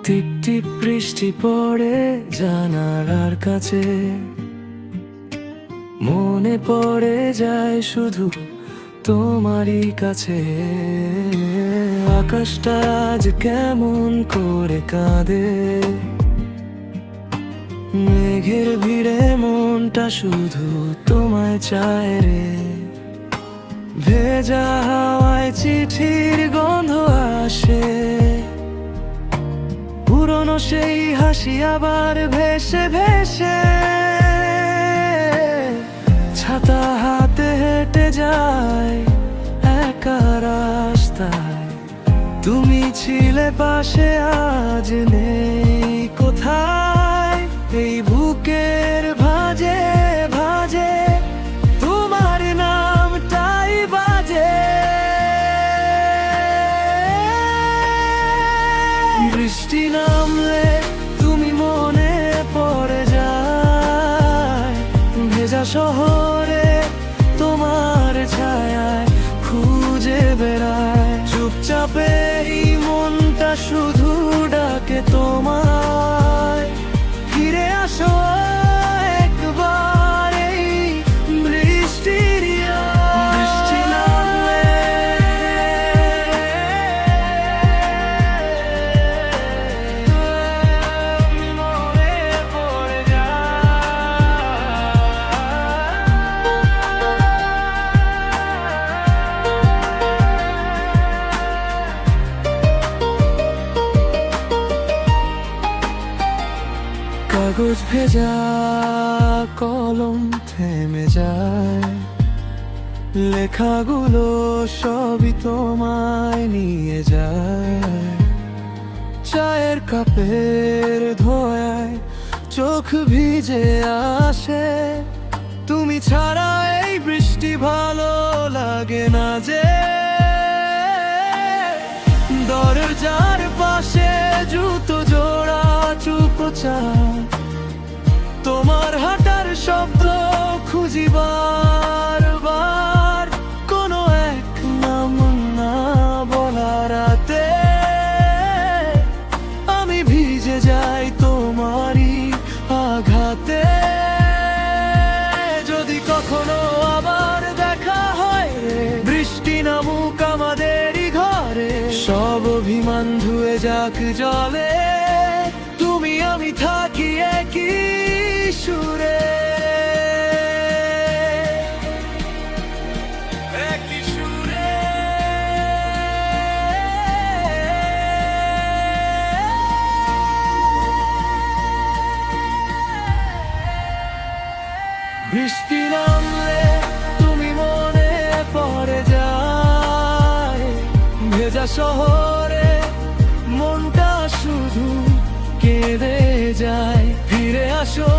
টিপ টিপ বৃষ্টি পড়ে জানালার কাছে, মনে পড়ে যায় শুধু তোমারই কাছে। আকাশটা আজ কেমন করে কাঁদে, মেঘের ভিড়ে মনটা শুধু তোমায় চায় রে। ভেজা হাওয়ায় চিঠির গন্ধ আসে, পুরনো সেই হাসি আবার ভেসে ভেসে। ছাতা হাতে হেঁটে যায় একা রাস্তায়, তুমি ছিলে পাশে আজ নেই কোথায়। এই বুকের ভাঁজে ভাঁজে তোমার নামটাই বাজে। বৃষ্টি নামলে তুমি মনে পড়ে যায়, ভেজা শহরে তোমার ছায়ায় খুঁজে বেড়ায়। চুপচাপে এই মনটা শুধু ডাকে তোমায়, ফিরে আসো একবার এই বৃষ্টির বৃষ্টি নামলে। মনে পড়ে কাগজ ভেজা কলম থেমে যায়, লেখাগুলো সবই তোমায় নিয়ে যায়। চায়ের কাপের ধোঁয়ায় চোখ ভিজে আসে, তুমি ছাড়া এই বৃষ্টি ভালো লাগে না যে। দরজার পাশে জুতো জোড়া চুপচাপ, তোমার হাঁটার শব্দ খুঁজি বারবার। কোনো এক নাম না বলা রাতে আমি ভিজে যাই তোমারই আঘাতে। যদি কখনো আবার দেখা হয় রে, বৃষ্টি নামুক আমাদেরই ঘরে। সব অভিমান ধুয়ে যাক জলে, তুমি আমি থাকি একই সুরে। একই সুরে। বৃষ্টি নামলে তুমি মনে পড়ে যায়, ভেজা শহরে মনটা শুধু কেঁদে যায়। ফিরে আসো